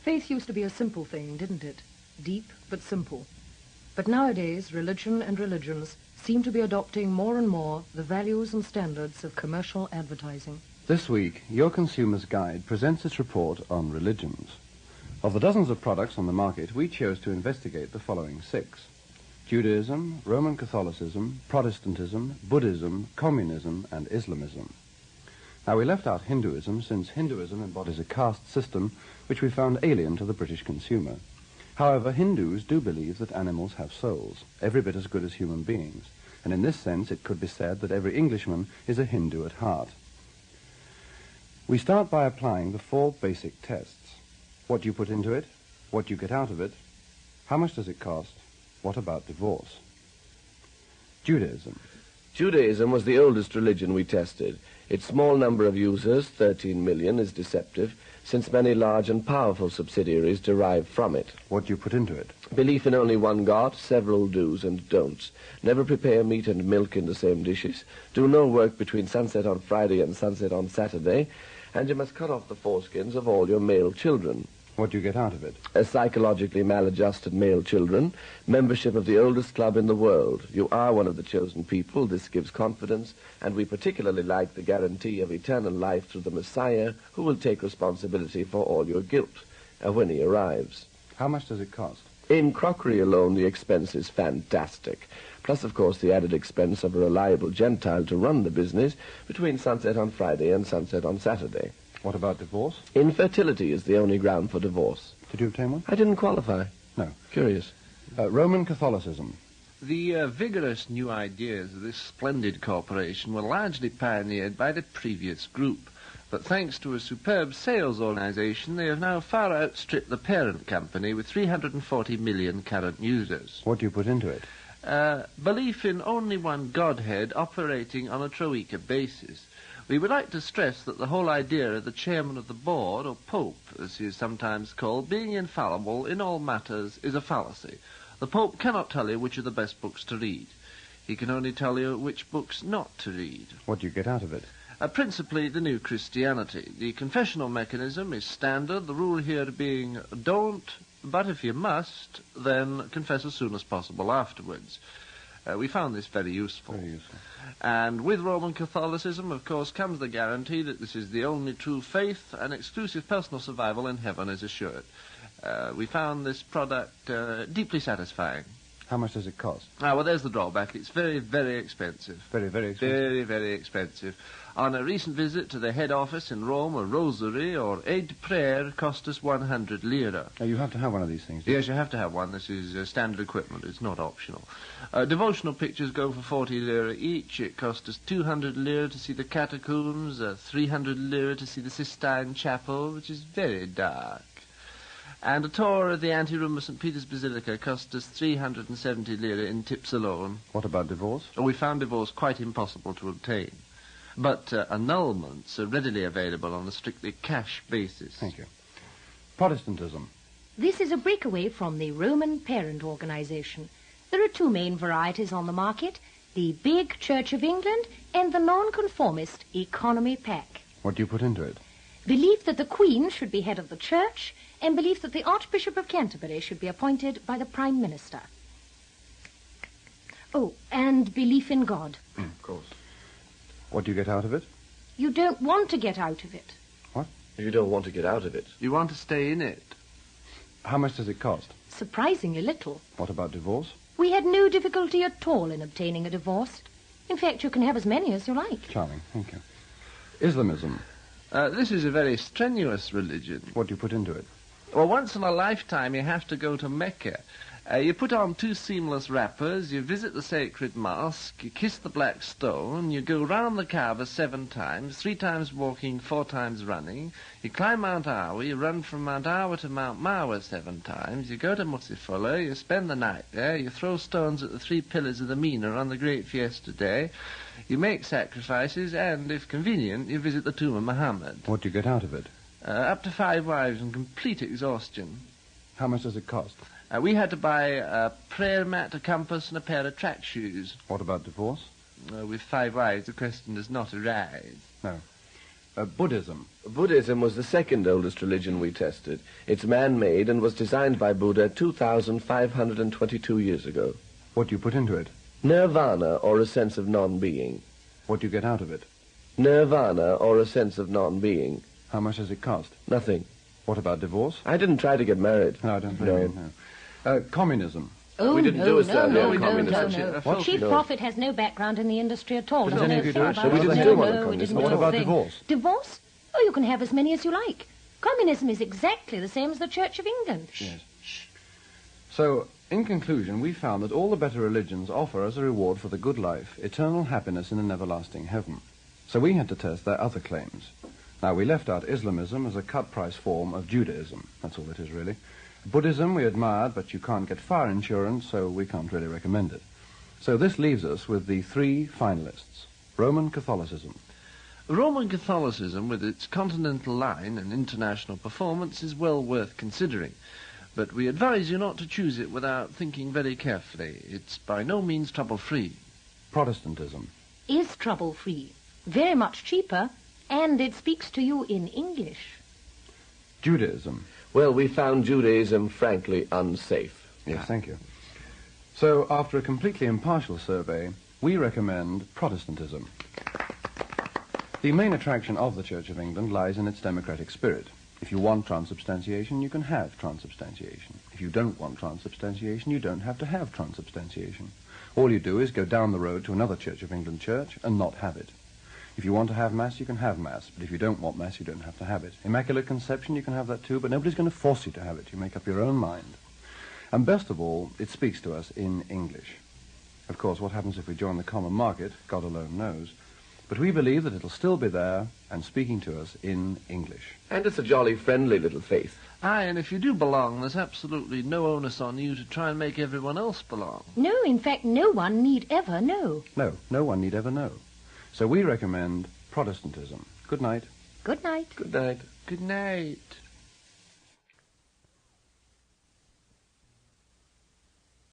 Faith used to be a simple thing, didn't it? Deep but simple. But nowadays, religion and religions seem to be adopting more and more the values and standards of commercial advertising. This week, Your Consumer's Guide presents its report on religions. Of the dozens of products on the market, we chose to investigate the following 6. Judaism, Roman Catholicism, Protestantism, Buddhism, Communism, and Islamism. Now, we left out Hinduism, since Hinduism embodies a caste system which we found alien to the British consumer. However, Hindus do believe that animals have souls, every bit as good as human beings, and in this sense it could be said that every Englishman is a Hindu at heart. We start by applying the 4 basic tests. What do you put into it? What do you get out of it? How much does it cost? What about divorce? Judaism. Judaism was the oldest religion we tested. Its small number of users, 13 million, is deceptive, since many large and powerful subsidiaries derive from it. What do you put into it? Belief in only one God, several do's and don'ts. Never prepare meat and milk in the same dishes. Do no work between sunset on Friday and sunset on Saturday. And you must cut off the foreskins of all your male children. What do you get out of it? Psychologically maladjusted male children, membership of the oldest club in the world. You are one of the chosen people. This gives confidence, and we particularly like the guarantee of eternal life through the Messiah, who will take responsibility for all your guilt when he arrives. How much does it cost? In crockery alone, the expense is fantastic. Plus, of course, the added expense of a reliable Gentile to run the business between sunset on Friday and sunset on Saturday. What about divorce? Infertility is the only ground for divorce. Did you obtain one? I didn't qualify. No. Curious. Roman Catholicism. The vigorous new ideas of this splendid corporation were largely pioneered by the previous group, but thanks to a superb sales organization, they have now far outstripped the parent company with 340 million current users. What do you put into it? Belief in only one Godhead operating on a troika basis. We would like to stress that the whole idea of the chairman of the board, or pope, as he is sometimes called, being infallible in all matters is a fallacy. The pope cannot tell you which are the best books to read. He can only tell you which books not to read. What do you get out of it? Principally the new Christianity. The confessional mechanism is standard, the rule here being don't, but if you must, then confess as soon as possible afterwards. We found this very useful. Very useful. And with Roman Catholicism, of course, comes the guarantee that this is the only true faith, and exclusive personal survival in heaven is assured. We found this product deeply satisfying. How much does it cost? Well, there's the drawback. It's very, very expensive. Very, very expensive? Very, very expensive. On a recent visit to the head office in Rome, a rosary or aid to prayer cost us 100 lira. Now, you have to have one of these things, do you? Yes, you have to have one. This is standard equipment. It's not optional. Devotional pictures go for 40 lira each. It cost us 200 lira to see the catacombs, 300 lira to see the Sistine Chapel, which is very dark. And a tour of the ante-room of St. Peter's Basilica cost us 370 lira in tips alone. What about divorce? We found divorce quite impossible to obtain. But annulments are readily available on a strictly cash basis. Thank you. Protestantism. This is a breakaway from the Roman parent organization. There are 2 main varieties on the market, the big Church of England and the nonconformist economy pack. What do you put into it? Belief that the Queen should be head of the Church, and belief that the Archbishop of Canterbury should be appointed by the Prime Minister. Oh, and belief in God. Of course. What do you get out of it? You don't want to get out of it. What? You don't want to get out of it. You want to stay in it. How much does it cost? Surprisingly little. What about divorce? We had no difficulty at all in obtaining a divorce. In fact, you can have as many as you like. Charming, thank you. Islamism. This is a very strenuous religion. What do you put into it? Well, once in a lifetime you have to go to Mecca. You put on 2 seamless wrappers, you visit the sacred mosque, you kiss the black stone, you go round the Kaaba 7 times, 3 times walking, 4 times running, you climb Mount Awa, you run from Mount Awa to Mount Marwa 7 times, you go to Musifullah, you spend the night there, you throw stones at the 3 pillars of the Mina on the great fiesta day, you make sacrifices, and, if convenient, you visit the tomb of Muhammad. What do you get out of it? Up to 5 wives and complete exhaustion. How much does it cost? We had to buy a prayer mat, a compass, and a pair of track shoes. What about divorce? With 5 wives, the question does not arise. No. Buddhism. Buddhism was the second oldest religion we tested. It's man-made and was designed by Buddha 2,522 years ago. What do you put into it? Nirvana, or a sense of non-being. What do you get out of it? Nirvana, or a sense of non-being. How much does it cost? Nothing. What about divorce? I didn't try to get married. No, I don't blame you, no. Communism. Oh, We didn't do a survey on communism. no. Chief Prophet has no background in the industry at all. Didn't Doesn't any know of you a thing do it? about So we it. didn't No, do one no, on we communism. didn't What do a about thing. divorce? Divorce? Oh, you can have as many as you like. Communism is exactly the same as the Church of England. Yes. So, in conclusion, we found that all the better religions offer as a reward for the good life eternal happiness in an everlasting heaven. So we had to test their other claims. Now, we left out Islamism as a cut-price form of Judaism. That's all it is, really. Buddhism we admired, but you can't get fire insurance, so we can't really recommend it. So this leaves us with the three finalists. Roman Catholicism. Roman Catholicism, with its continental line and international performance, is well worth considering. But we advise you not to choose it without thinking very carefully. It's by no means trouble-free. Protestantism. Is trouble-free, very much cheaper, and it speaks to you in English. Judaism. Well, we found Judaism frankly unsafe. Yes, thank you. So, after a completely impartial survey, we recommend Protestantism. The main attraction of the Church of England lies in its democratic spirit. If you want transubstantiation, you can have transubstantiation. If you don't want transubstantiation, you don't have to have transubstantiation. All you do is go down the road to another Church of England church and not have it. If you want to have Mass, you can have Mass, but if you don't want Mass, you don't have to have it. Immaculate Conception, you can have that too, but nobody's going to force you to have it. You make up your own mind. And best of all, it speaks to us in English. Of course, what happens if we join the common market, God alone knows. But we believe that it'll still be there and speaking to us in English. And it's a jolly friendly little faith. Aye, and if you do belong, there's absolutely no onus on you to try and make everyone else belong. No, in fact, no one need ever know. No, no one need ever know. So we recommend Protestantism. Good night. Good night. Good night. Good night.